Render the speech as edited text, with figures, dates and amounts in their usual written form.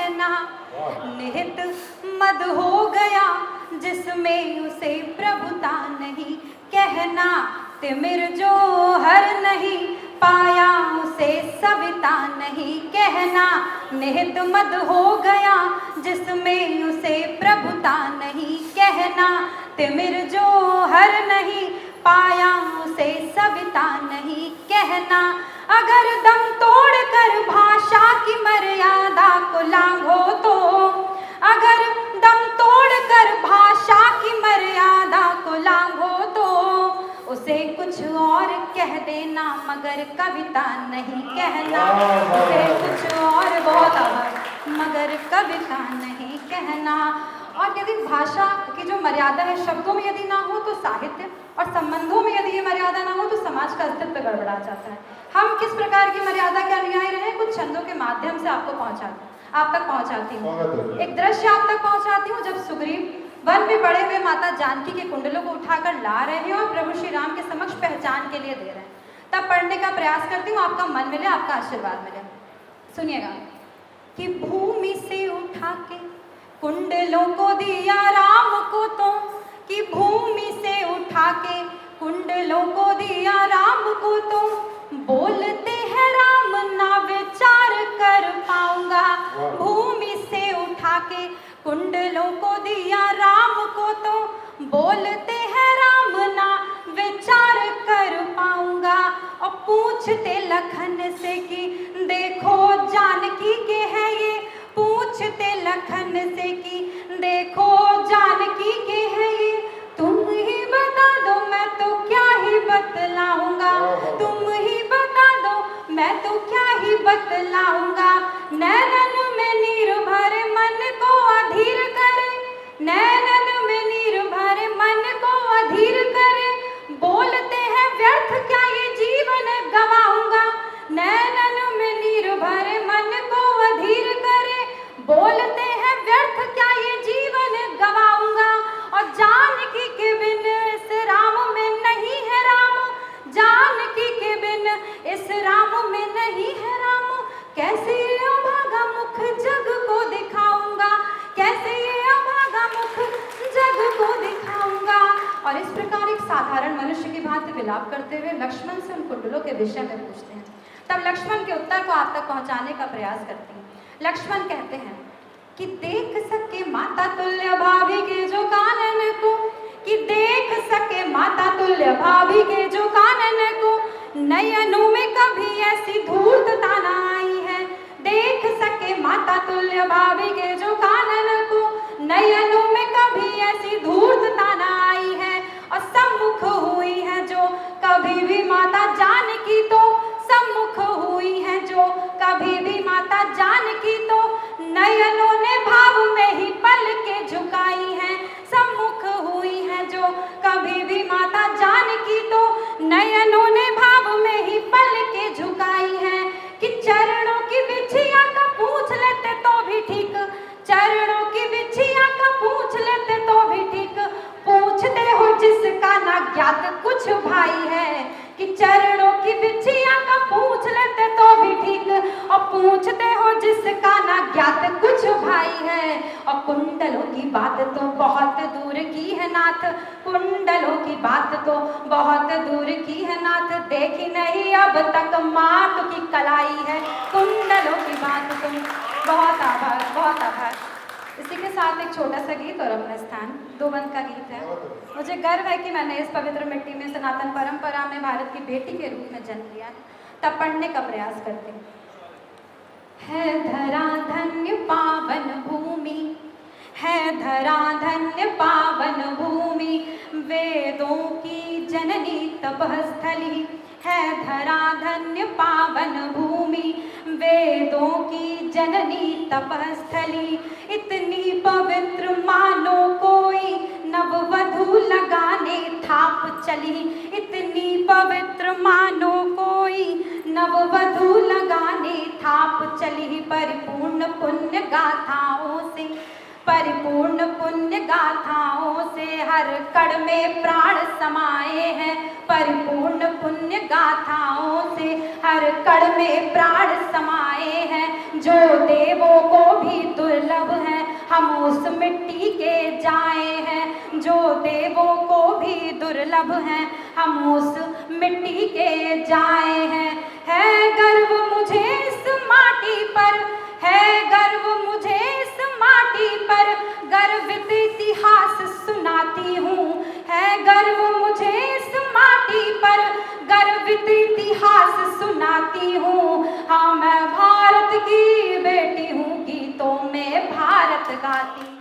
कहना। निहित मद हो गया जिसमें उसे प्रभुता नहीं कहना। तिमिर जो हर नहीं पाया उसे सविता नहीं कहना। निहित मद हो गया जिसमें उसे प्रभुता नहीं कहना। तिमिर जो हर नहीं पाया उसे सविता नहीं कहना। अगर दम तोड़कर भाषा की मर्यादा को लांघो तो, अगर दम तोड़कर भाषा की मर्यादा को लांघो तो उसे कुछ और कह देना मगर कविता नहीं कहना। उसे कुछ और बहुत मगर कविता नहीं कहना। और यदि भाषा की जो मर्यादा है शब्दों में यदि ना हो तो साहित्य, और संबंधों में यदि ये मर्यादा ना हो तो समाज का अस्तित्व गड़बड़ा जाता है। हम किस प्रकार की मर्यादा के अनुयायी रहे, कुछ छंदों के माध्यम से आपको आप तक पहुंचाती हूँ। एक दृश्य आप तक पहुंचाती हूँ जब सुग्रीव वन में पड़े हुए माता जानकी के कुंडलों को उठाकर ला रहे हैं और प्रभु श्री राम के समक्ष पहचान के लिए दे रहे हैं। तब पढ़ने का प्रयास करती हूँ, आपका मन मिले, आपका आशीर्वाद मिले। सुनिएगा कि भूमि से उठा के कुंडलों को दिया राम को तो, कि भूमि से उठा के कुंडलों को दिया राम को तो, बोलते हैं राम ना विचार कर पाऊंगा। भूमि से उठा के कुंडलों को दिया राम को तो, बोलते हैं राम ना विचार कर पाऊंगा। और पूछते लखन से कि देखो जानकी के है ये, पूछते लखन से कि देखो जानकी के है ये, तुम ही बता दो मैं तो क्या ही बतलाऊंगा। तुम ही बता दो मैं तो क्या ही बतलाऊंगा। नैनन में नीर भरे मन को अधीर करे, नैनन में नीर भरे मन को अधीर करे, बोलते हैं व्यर्थ क्या ये जीवन गवाऊंगा। नैनन में नीर भरे मन को अधीर करे, बोलते हैं व्यर्थ क्या ये जीवन गवाऊंगा। और जानकी के बिन इस राम में नहीं है राम, जानकी के बिन इस राम में नहीं है राम। कैसे ये अभागा मुख जग को दिखाऊंगा, कैसे ये अभागा मुख जग को दिखाऊंगा। और इस प्रकार एक साधारण मनुष्य की भांति विलाप करते हुए लक्ष्मण से उन कुंडलों के विषय में पूछते हैं। तब लक्ष्मण के उत्तर को आप तक पहुंचाने का प्रयास करती हैं। लक्ष्मण कहते हैं कि देख सके माता तुल्य भाभी के जो कानन को, कि देख सके माता तुल्य भाभी के जो कानन को, नयनों में कभी ऐसी धूर्तता न आई है। देख सके माता तुल्य भाभी के जो कानन को, नयनों में कभी ऐसी धूर्तता न आई है। और सम्मुख हुई है जो कभी भी माता जानकी तो, सम्मुख हुई है जो कभी भी माता जानकी तो, नयनों ने भाव में ही पल के झुकाई है। सम्मुख हुई है जो कभी भी माता जानकी तो, नयनों ने भाव में ही पल के झुकाई है। कि चरणों की बिछिया का पूछ लेते तो भी ठीक, चरणों की बिछिया का पूछ लेते तो भी ठीक, पूछते हो जिसका ना ज्ञात कुछ भाई है। कि चरणों की बिछिया का पूछ लेते तो भी ठीक, और पूछते हो जिसका ना ज्ञात कुछ भाई है। और कुंडलों की बात तो बहुत दूर की है नाथ, कुंडलों की बात तो बहुत दूर की है नाथ, देखी नहीं अब तक मात की कलाई है। कुंडलों की बात तो बहुत आभार, बहुत आभार। इसी के साथ एक छोटा सा गीत और अपना स्थान, दो बंद का गीत है। मुझे गर्व है कि मैंने इस पवित्र मिट्टी में सनातन परंपरा में भारत की बेटी के रूप में जन्म लिया। तब पढ़ने का प्रयास करते हैं। है धरा धन्य पावन भूमि, है धरा धन्य पावन भूमि, वेदों की जननी तपस्थली। है धरा धन्य पावन भूमि, वेदों की जननी तपस्थली। इतनी पवित्र मानो कोई नववधू लगाने थाप चली, इतनी पवित्र मानो कोई नववधू लगाने थाप चली। परिपूर्ण पुण्य गाथाओं से, परिपूर्ण पुण्य गाथाओं से हर कण में प्राण समाये हैं। परिपूर्ण पुण्य गाथाओं से हर कण में प्राण समाये हैं। जो देवों को भी हम उस मिट्टी के जाए हैं जो देवों को भी दुर्लभ हैं, हम उस मिट्टी के जाए हैं। है गर्व मुझे इस माटी पर, है गर्व मुझे इस माटी पर, गर्वित इतिहास सुनाती हूँ। है गर्व मुझे इस माटी पर, गर्वित इतिहास सुनाती हूँ। हाँ मैं भारत की बेटी हूँ, गीतों में भारत गाती हूँ।